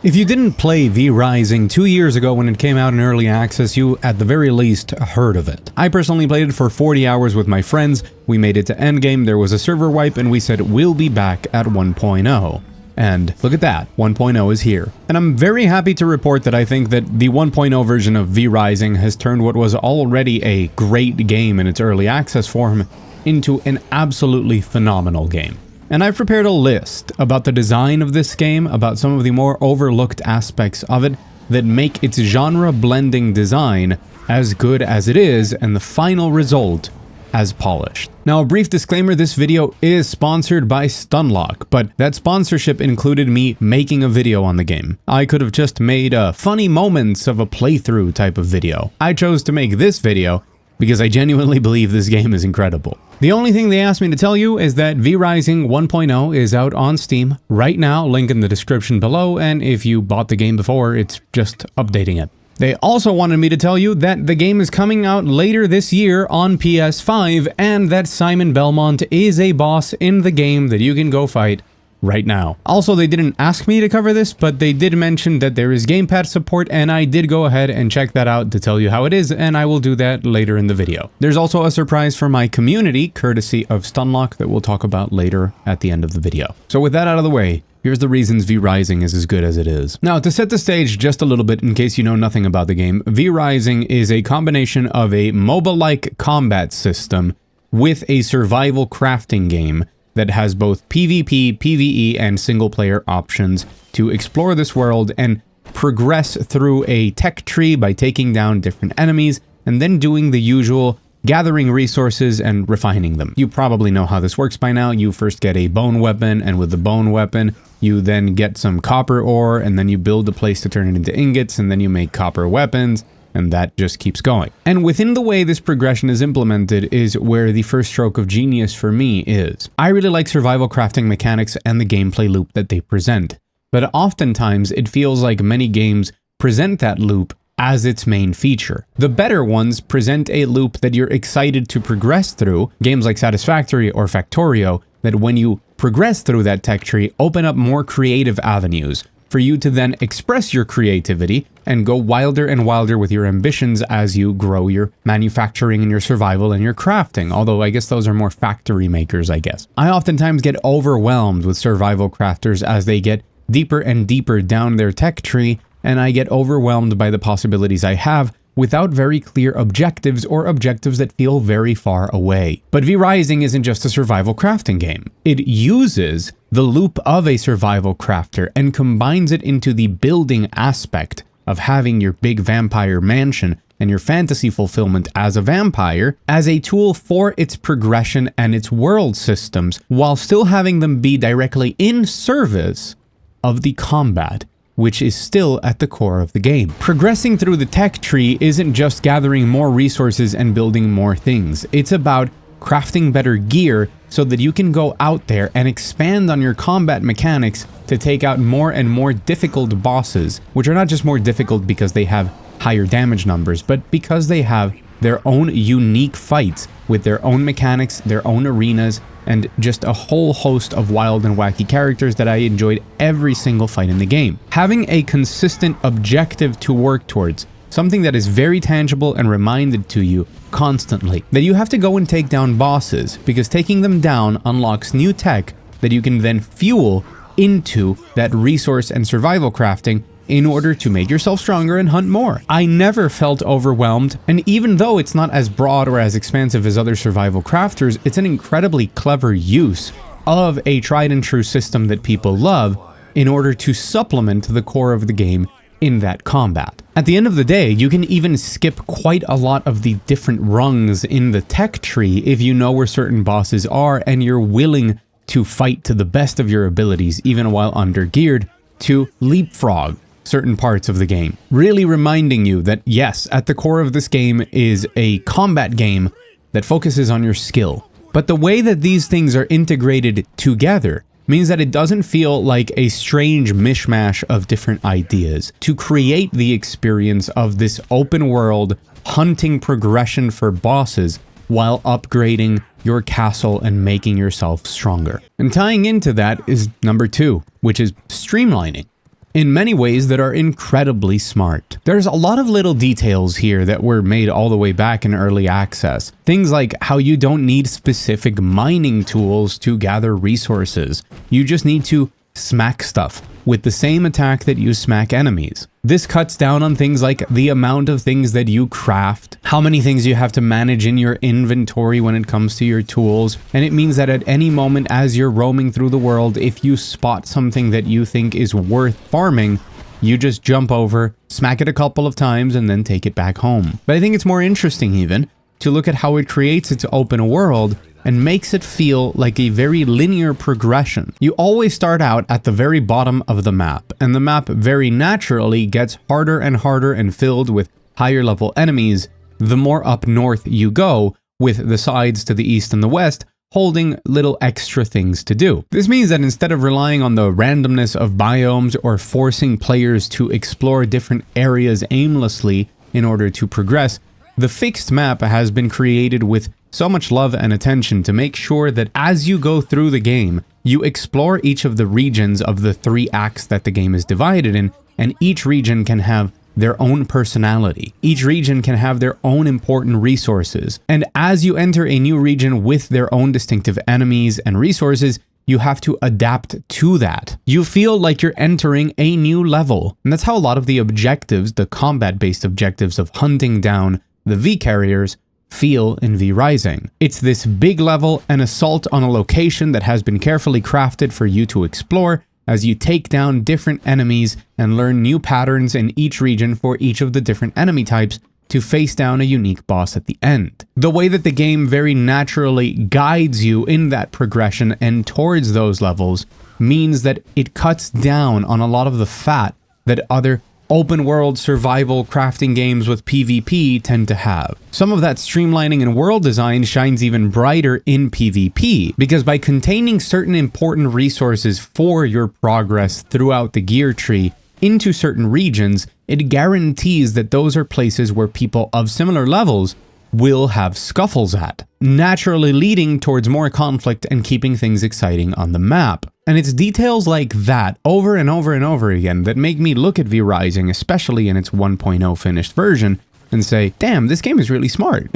If you didn't play V Rising 2 years ago when it came out in early access, you at the very least heard of it. I personally played it for 40 hours with my friends, we made it to endgame, there was a server wipe, and we said we'll be back at 1.0. And look at that, 1.0 is here. And I'm very happy to report that I think that the 1.0 version of V Rising has turned what was already a great game in its early access form into an absolutely phenomenal game. And I've prepared a list about the design of this game, about some of the more overlooked aspects of it that make its genre-blending design as good as it is, and the final result as polished. Now, a brief disclaimer, this video is sponsored by Stunlock, but that sponsorship included me making a video on the game. I could have just made a funny moments of a playthrough type of video. I chose to make this video because I genuinely believe this game is incredible. The only thing they asked me to tell you is that V Rising 1.0 is out on Steam right now, link in the description below, and if you bought the game before, it's just updating it. They also wanted me to tell you that the game is coming out later this year on PS5, and that Simon Belmont is a boss in the game that you can go fight right now. Also, they didn't ask me to cover this, but they did mention that there is Gamepad support, and I did go ahead and check that out to tell you how it is, and I will do that later in the video. There's also a surprise for my community, courtesy of Stunlock, that we'll talk about later at the end of the video. So with that out of the way, here's the reasons V Rising is as good as it is. Now, to set the stage just a little bit in case you know nothing about the game, V Rising is a combination of a MOBA-like combat system with a survival crafting game that has both PvP, PvE, and single-player options to explore this world and progress through a tech tree by taking down different enemies and then doing the usual gathering resources and refining them. You probably know how this works by now. You first get a bone weapon, and with the bone weapon, you then get some copper ore, and then you build a place to turn it into ingots, and then you make copper weapons, and that just keeps going. And within the way this progression is implemented is where the first stroke of genius for me is. I really like survival crafting mechanics and the gameplay loop that they present, but oftentimes it feels like many games present that loop as its main feature. The better ones present a loop that you're excited to progress through, games like Satisfactory or Factorio, that when you progress through that tech tree, open up more creative avenues for you to then express your creativity and go wilder and wilder with your ambitions as you grow your manufacturing and your survival and your crafting. Although I guess those are more factory makers, I guess. I oftentimes get overwhelmed with survival crafters as they get deeper and deeper down their tech tree, and I get overwhelmed by the possibilities I have without very clear objectives or objectives that feel very far away. But V Rising isn't just a survival crafting game. It uses the loop of a survival crafter and combines it into the building aspect of having your big vampire mansion and your fantasy fulfillment as a vampire as a tool for its progression and its world systems, while still having them be directly in service of the combat, which is still at the core of the game. Progressing through the tech tree isn't just gathering more resources and building more things. It's about crafting better gear so that you can go out there and expand on your combat mechanics to take out more and more difficult bosses, which are not just more difficult because they have higher damage numbers, but because they have their own unique fights with their own mechanics, their own arenas, and just a whole host of wild and wacky characters that I enjoyed every single fight in the game. Having a consistent objective to work towards, something that is very tangible and reminded to you constantly, that you have to go and take down bosses, because taking them down unlocks new tech that you can then fuel into that resource and survival crafting in order to make yourself stronger and hunt more. I never felt overwhelmed, and even though it's not as broad or as expansive as other survival crafters, it's an incredibly clever use of a tried and true system that people love in order to supplement the core of the game in that combat. At the end of the day, you can even skip quite a lot of the different rungs in the tech tree if you know where certain bosses are and you're willing to fight to the best of your abilities, even while under-geared, to leapfrog certain parts of the game, really reminding you that yes, at the core of this game is a combat game that focuses on your skill. But the way that these things are integrated together means that it doesn't feel like a strange mishmash of different ideas to create the experience of this open world hunting progression for bosses while upgrading your castle and making yourself stronger. And tying into that is number 2, which is streamlining. in many ways that are incredibly smart. There's a lot of little details here that were made all the way back in early access. Things like how you don't need specific mining tools to gather resources. You just need to smack stuff with the same attack that you smack enemies. This cuts down on things like the amount of things that you craft, how many things you have to manage in your inventory when it comes to your tools, and it means that at any moment as you're roaming through the world, if you spot something that you think is worth farming, you just jump over, smack it a couple of times, and then take it back home. But I think it's more interesting even to look at how it creates its open world and makes it feel like a very linear progression. You always start out at the very bottom of the map, and the map very naturally gets harder and harder and filled with higher level enemies the more up north you go, with the sides to the east and the west holding little extra things to do. This means that instead of relying on the randomness of biomes or forcing players to explore different areas aimlessly in order to progress, the fixed map has been created with so much love and attention to make sure that as you go through the game, you explore each of the regions of the 3 acts that the game is divided in, and each region can have their own personality. Each region can have their own important resources. And as you enter a new region with their own distinctive enemies and resources, you have to adapt to that. You feel like you're entering a new level. And that's how a lot of the objectives, the combat-based objectives of hunting down the V-carriers, feel in V Rising. It's this big level, an assault on a location that has been carefully crafted for you to explore as you take down different enemies and learn new patterns in each region for each of the different enemy types to face down a unique boss at the end. The way that the game very naturally guides you in that progression and towards those levels means that it cuts down on a lot of the fat that other open world survival crafting games with PvP tend to have. Some of that streamlining and world design shines even brighter in PvP, because by containing certain important resources for your progress throughout the gear tree into certain regions, it guarantees that those are places where people of similar levels will have scuffles at, naturally leading towards more conflict and keeping things exciting on the map. And it's details like that over and over and over again that make me look at V Rising, especially in its 1.0 finished version, and say, damn, this game is really smart.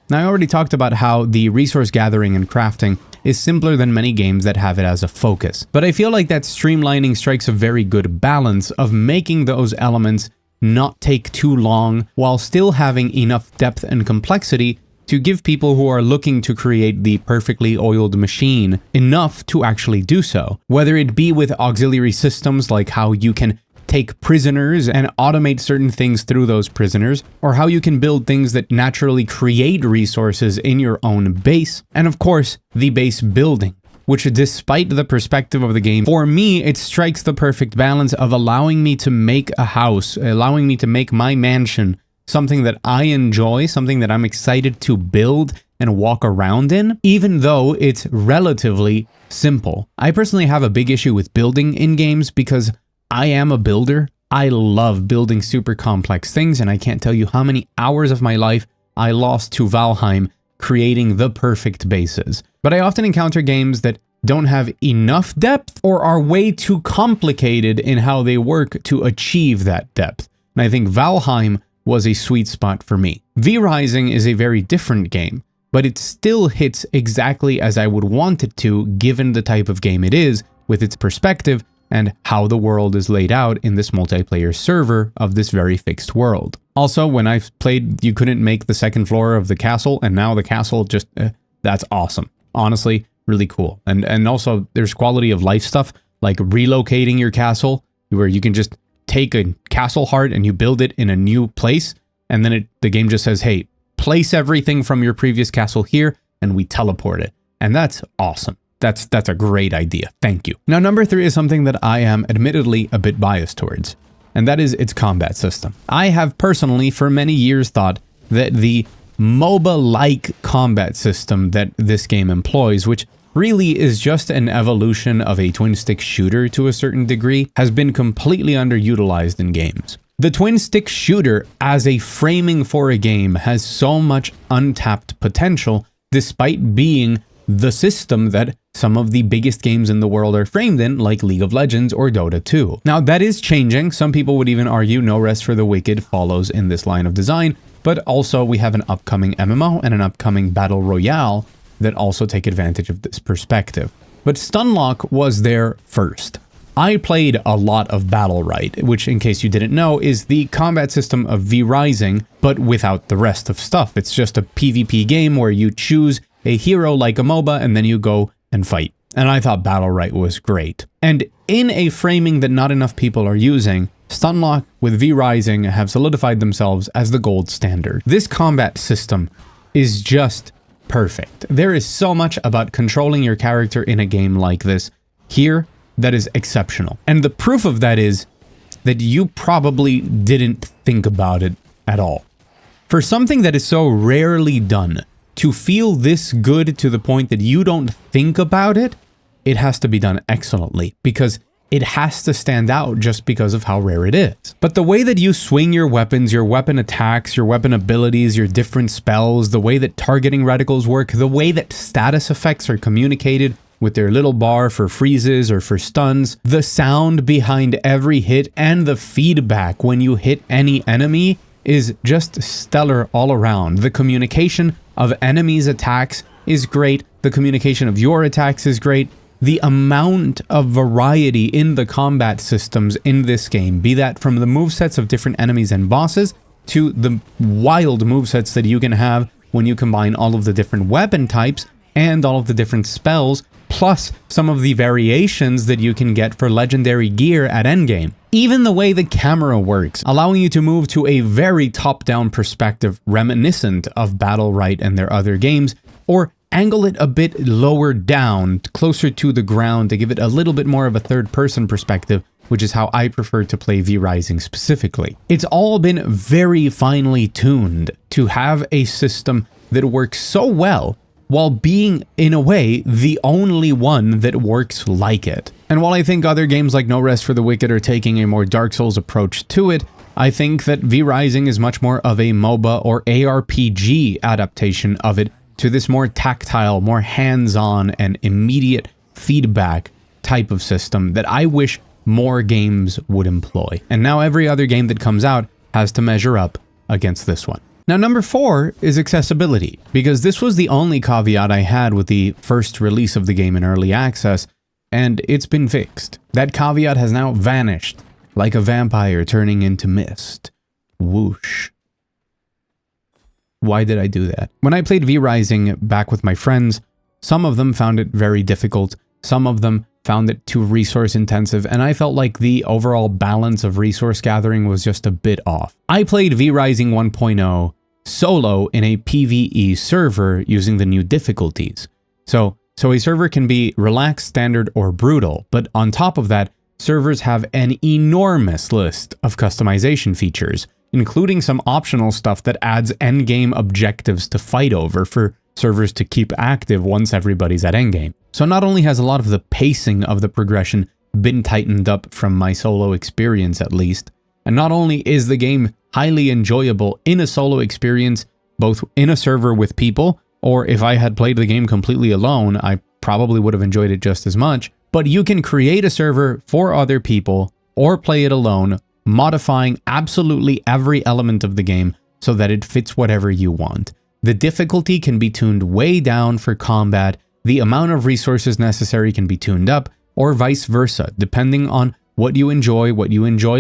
Now, I already talked about how the resource gathering and crafting is simpler than many games that have it as a focus. But I feel like that streamlining strikes a very good balance of making those elements not take too long while still having enough depth and complexity to give people who are looking to create the perfectly oiled machine enough to actually do so. Whether it be with auxiliary systems like how you can take prisoners and automate certain things through those prisoners, or how you can build things that naturally create resources in your own base, and of course, the base building, which despite the perspective of the game, for me, it strikes the perfect balance of allowing me to make a house, allowing me to make my mansion something that I enjoy, something that I'm excited to build and walk around in, even though it's relatively simple. I personally have a big issue with building in games because I am a builder. I love building super complex things, and I can't tell you how many hours of my life I lost to Valheim creating the perfect bases. But I often encounter games that don't have enough depth or are way too complicated in how they work to achieve that depth. And I think Valheim was a sweet spot for me. V Rising is a very different game, but it still hits exactly as I would want it to given the type of game it is, with its perspective and how the world is laid out in this multiplayer server of this very fixed world. Also, when I played, you couldn't make the second floor of the castle, and now the castle just, that's awesome. Honestly, really cool. And also, there's quality of life stuff, like relocating your castle, where you can just take a castle heart and you build it in a new place, and then the game just says, hey, place everything from your previous castle here, and we teleport it. And that's awesome. That's a great idea. Thank you. Now, number 3 is something that I am admittedly a bit biased towards, and that is its combat system. I have personally for many years thought that the MOBA-like combat system that this game employs, which really is just an evolution of a twin-stick shooter to a certain degree, has been completely underutilized in games. The twin-stick shooter as a framing for a game has so much untapped potential despite being the system that some of the biggest games in the world are framed in, like League of Legends or Dota 2. Now, that is changing. Some people would even argue No Rest for the Wicked follows in this line of design, but also we have an upcoming MMO and an upcoming Battle Royale that also take advantage of this perspective. But Stunlock was there first. I played a lot of Battle Right, which, in case you didn't know, is the combat system of V-Rising, but without the rest of stuff. It's just a PvP game where you choose a hero like a MOBA and then you go and fight. And I thought Battle Right was great. And in a framing that not enough people are using, Stunlock with V-Rising have solidified themselves as the gold standard. This combat system is just perfect. There is so much about controlling your character in a game like this here that is exceptional. And the proof of that is that you probably didn't think about it at all. For something that is so rarely done, to feel this good to the point that you don't think about it, it has to be done excellently, because it has to stand out just because of how rare it is. But the way that you swing your weapons, your weapon attacks, your weapon abilities, your different spells, the way that targeting reticles work, the way that status effects are communicated with their little bar for freezes or for stuns, the sound behind every hit, and the feedback when you hit any enemy is just stellar all around. The communication of enemies' attacks is great. The communication of your attacks is great. The amount of variety in the combat systems in this game, be that from the movesets of different enemies and bosses to the wild movesets that you can have when you combine all of the different weapon types and all of the different spells, plus some of the variations that you can get for legendary gear at endgame. Even the way the camera works, allowing you to move to a very top-down perspective reminiscent of Battle Right and their other games, or angle it a bit lower down, closer to the ground to give it a little bit more of a third-person perspective, which is how I prefer to play V-Rising specifically. It's all been very finely tuned to have a system that works so well while being, in a way, the only one that works like it. And while I think other games like No Rest for the Wicked are taking a more Dark Souls approach to it, I think that V-Rising is much more of a MOBA or ARPG adaptation of it to this more tactile, more hands-on, and immediate feedback type of system that I wish more games would employ. And now every other game that comes out has to measure up against this one. Now, number 4 is accessibility, because this was the only caveat I had with the first release of the game in early access, and it's been fixed. That caveat has now vanished, like a vampire turning into mist. Whoosh. Why did I do that? When I played V-Rising back with my friends, some of them found it very difficult, some of them found it too resource intensive, and I felt like the overall balance of resource gathering was just a bit off. I played V-Rising 1.0 solo in a PvE server using the new difficulties. So a server can be relaxed, standard, or brutal, but on top of that, servers have an enormous list of customization features, including some optional stuff that adds endgame objectives to fight over for servers to keep active once everybody's at endgame. So not only has a lot of the pacing of the progression been tightened up from my solo experience at least, and not only is the game highly enjoyable in a solo experience, both in a server with people, or if I had played the game completely alone, I probably would have enjoyed it just as much, but you can create a server for other people or play it alone, modifying absolutely every element of the game so that it fits whatever you want. The difficulty can be tuned way down for combat, the amount of resources necessary can be tuned up, or vice versa, depending on what you enjoy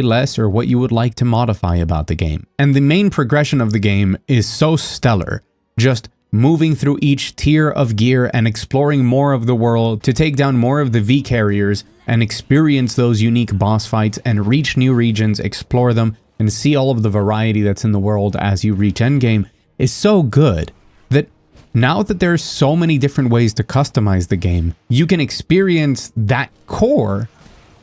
less, or what you would like to modify about the game. And the main progression of the game is so stellar, just moving through each tier of gear and exploring more of the world to take down more of the V-carriers and experience those unique boss fights and reach new regions, explore them, and see all of the variety that's in the world as you reach endgame is so good that now that there's so many different ways to customize the game, you can experience that core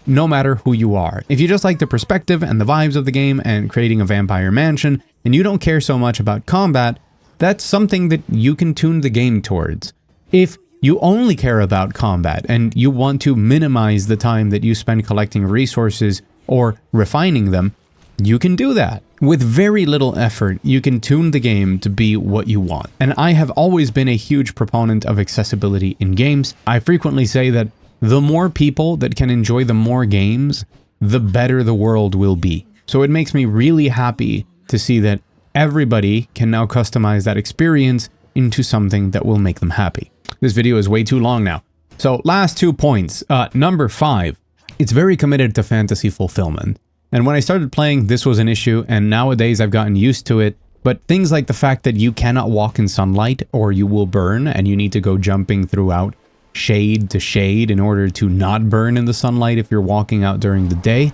no matter who you are. If you just like the perspective and the vibes of the game and creating a vampire mansion, and you don't care so much about combat, that's something that you can tune the game towards. If you only care about combat and you want to minimize the time that you spend collecting resources or refining them, you can do that. With very little effort, you can tune the game to be what you want. And I have always been a huge proponent of accessibility in games. I frequently say that the more people that can enjoy the more games, the better the world will be. So it makes me really happy to see that everybody can now customize that experience into something that will make them happy. This video is way too long now. So last 2 points. Number 5, it's very committed to fantasy fulfillment. And when I started playing, this was an issue, and nowadays I've gotten used to it. But things like the fact that you cannot walk in sunlight or you will burn, and you need to go jumping throughout shade to shade in order to not burn in the sunlight if you're walking out during the day,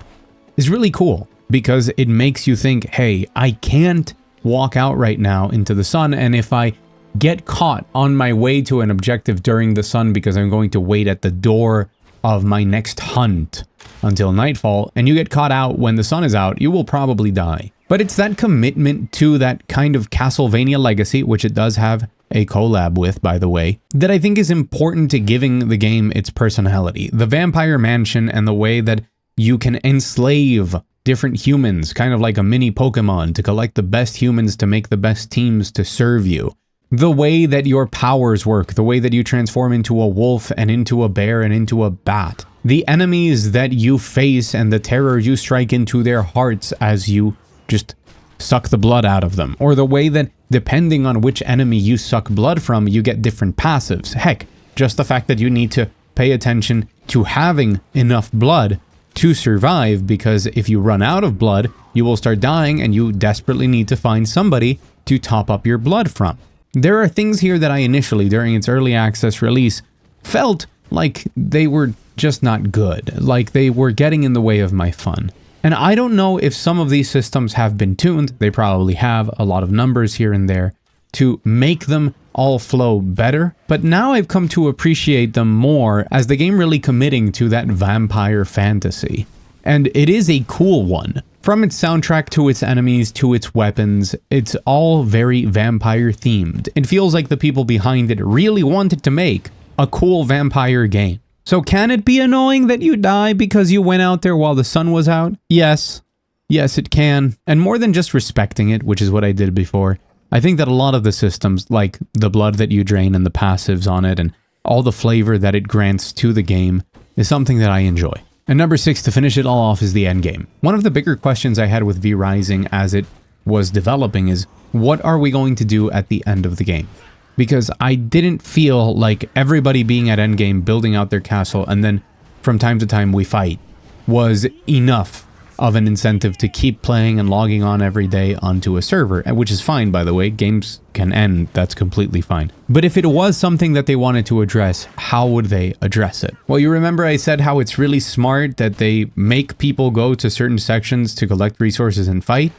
is really cool, because it makes you think, hey, I can't walk out right now into the sun, and if I get caught on my way to an objective during the sun because I'm going to wait at the door of my next hunt until nightfall, and you get caught out when the sun is out, you will probably die. But it's that commitment to that kind of Castlevania legacy, which it does have a collab with, by the way, that I think is important to giving the game its personality. The Vampire Mansion and the way that you can enslave different humans, kind of like a mini Pokemon, to collect the best humans to make the best teams to serve you. The way that your powers work, the way that you transform into a wolf and into a bear and into a bat. The enemies that you face and the terror you strike into their hearts as you just suck the blood out of them. Or the way that depending on which enemy you suck blood from, you get different passives. Heck, just the fact that you need to pay attention to having enough blood to survive, because if you run out of blood, you will start dying and you desperately need to find somebody to top up your blood from. There are things here that I initially, during its early access release, felt like they were just not good, like they were getting in the way of my fun. And I don't know if some of these systems have been tuned, they probably have, a lot of numbers here and there, to make them all flow better, but now I've come to appreciate them more as the game really committing to that vampire fantasy. And it is a cool one. From its soundtrack to its enemies to its weapons, it's all very vampire themed. It feels like the people behind it really wanted to make a cool vampire game. So can it be annoying that you die because you went out there while the sun was out? Yes. Yes, it can. And more than just respecting it, which is what I did before, I think that a lot of the systems, like the blood that you drain and the passives on it and all the flavor that it grants to the game, is something that I enjoy. And number 6, to finish it all off, is the endgame. One of the bigger questions I had with V Rising as it was developing is, what are we going to do at the end of the game? Because I didn't feel like everybody being at endgame, building out their castle, and then from time to time we fight, was enough of an incentive to keep playing and logging on every day onto a server, which is fine, by the way. Games can end, that's completely fine. But if it was something that they wanted to address, how would they address it? Well, you remember I said how it's really smart that they make people go to certain sections to collect resources and fight?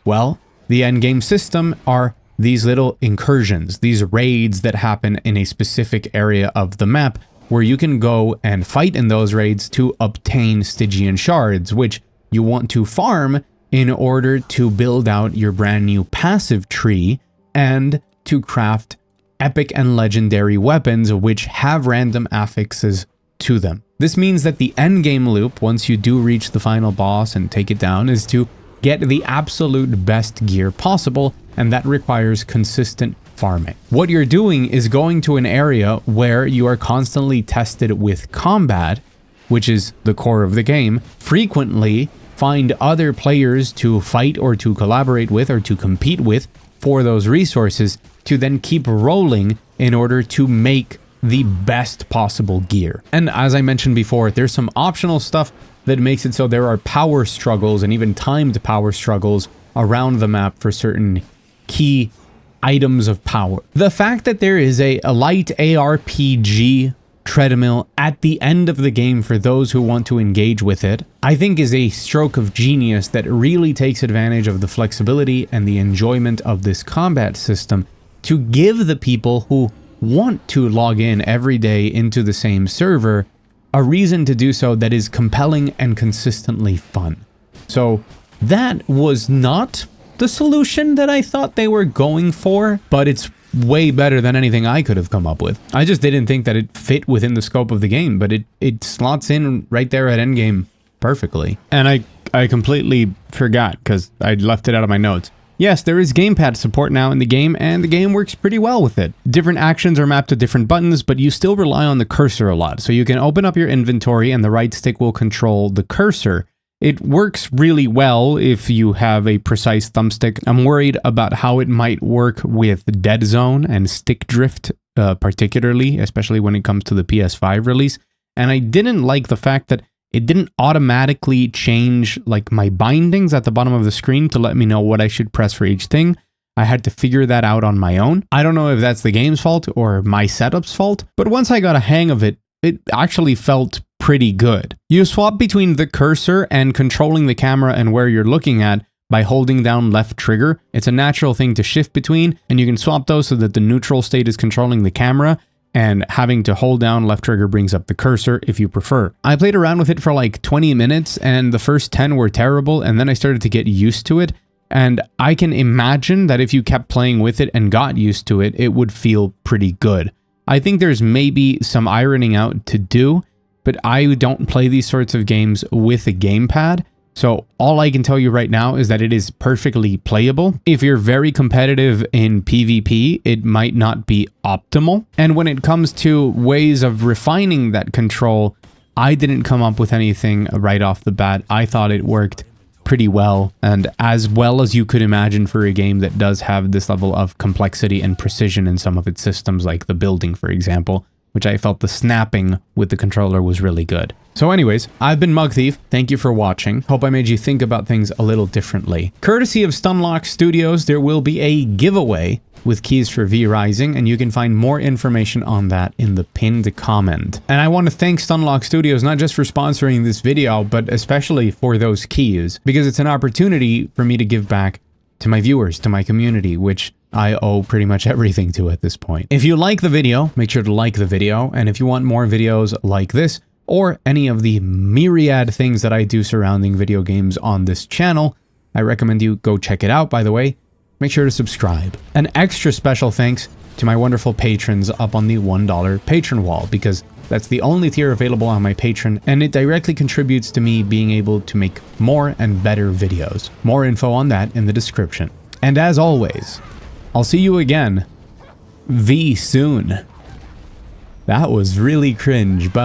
Well, the endgame system are these little incursions, these raids that happen in a specific area of the map, where you can go and fight in those raids to obtain Stygian shards, which you want to farm in order to build out your brand new passive tree and to craft epic and legendary weapons which have random affixes to them. This means that the endgame loop, once you do reach the final boss and take it down, is to get the absolute best gear possible, and that requires consistent farming. What you're doing is going to an area where you are constantly tested with combat, which is the core of the game, frequently find other players to fight or to collaborate with or to compete with for those resources, to then keep rolling in order to make the best possible gear. And as I mentioned before, there's some optional stuff that makes it so there are power struggles and even timed power struggles around the map for certain key items of power. The fact that there is a light ARPG treadmill at the end of the game for those who want to engage with it, I think is a stroke of genius that really takes advantage of the flexibility and the enjoyment of this combat system to give the people who want to log in every day into the same server a reason to do so that is compelling and consistently fun. So that was not the solution that I thought they were going for, but it's way better than anything I could have come up with. I just didn't think that it fit within the scope of the game, but it slots in right there at endgame perfectly. And I I completely forgot because I left it out of my notes. Yes, there is gamepad support now in the game, and the game works pretty well with it. Different actions are mapped to different buttons, but you still rely on the cursor a lot. So you can open up your inventory and the right stick will control the cursor. It works really well if you have a precise thumbstick. I'm worried about how it might work with dead zone and stick drift, particularly, especially when it comes to the PS5 release. And I didn't like the fact that it didn't automatically change like my bindings at the bottom of the screen to let me know what I should press for each thing. I had to figure that out on my own. I don't know if that's the game's fault or my setup's fault, but once I got a hang of it, it actually felt pretty good. You swap between the cursor and controlling the camera and where you're looking at by holding down left trigger. It's a natural thing to shift between, and you can swap those so that the neutral state is controlling the camera, and having to hold down left trigger brings up the cursor if you prefer. I played around with it for like 20 minutes and the first 10 were terrible, and then I started to get used to it, and I can imagine that if you kept playing with it and got used to it, it would feel pretty good. I think there's maybe some ironing out to do, but I don't play these sorts of games with a gamepad. So all I can tell you right now is that it is perfectly playable. If you're very competitive in PvP, it might not be optimal. And when it comes to ways of refining that control, I didn't come up with anything right off the bat. I thought it worked pretty well, and as well as you could imagine for a game that does have this level of complexity and precision in some of its systems, like the building, for example, which I felt the snapping with the controller was really good. So anyways, I've been Mug Thief. Thank you for watching. Hope I made you think about things a little differently. Courtesy of Stunlock Studios, there will be a giveaway with keys for V-Rising, and you can find more information on that in the pinned comment. And I want to thank Stunlock Studios not just for sponsoring this video, but especially for those keys, because it's an opportunity for me to give back to my viewers, to my community, which I owe pretty much everything to at this point. If you like the video, make sure to like the video, and if you want more videos like this, or any of the myriad things that I do surrounding video games on this channel, I recommend you go check it out, by the way. Make sure to subscribe. An extra special thanks to my wonderful patrons up on the $1 patron wall, because that's the only tier available on my Patreon, and it directly contributes to me being able to make more and better videos. More info on that in the description. And as always, I'll see you again soon. That was really cringe. Bye.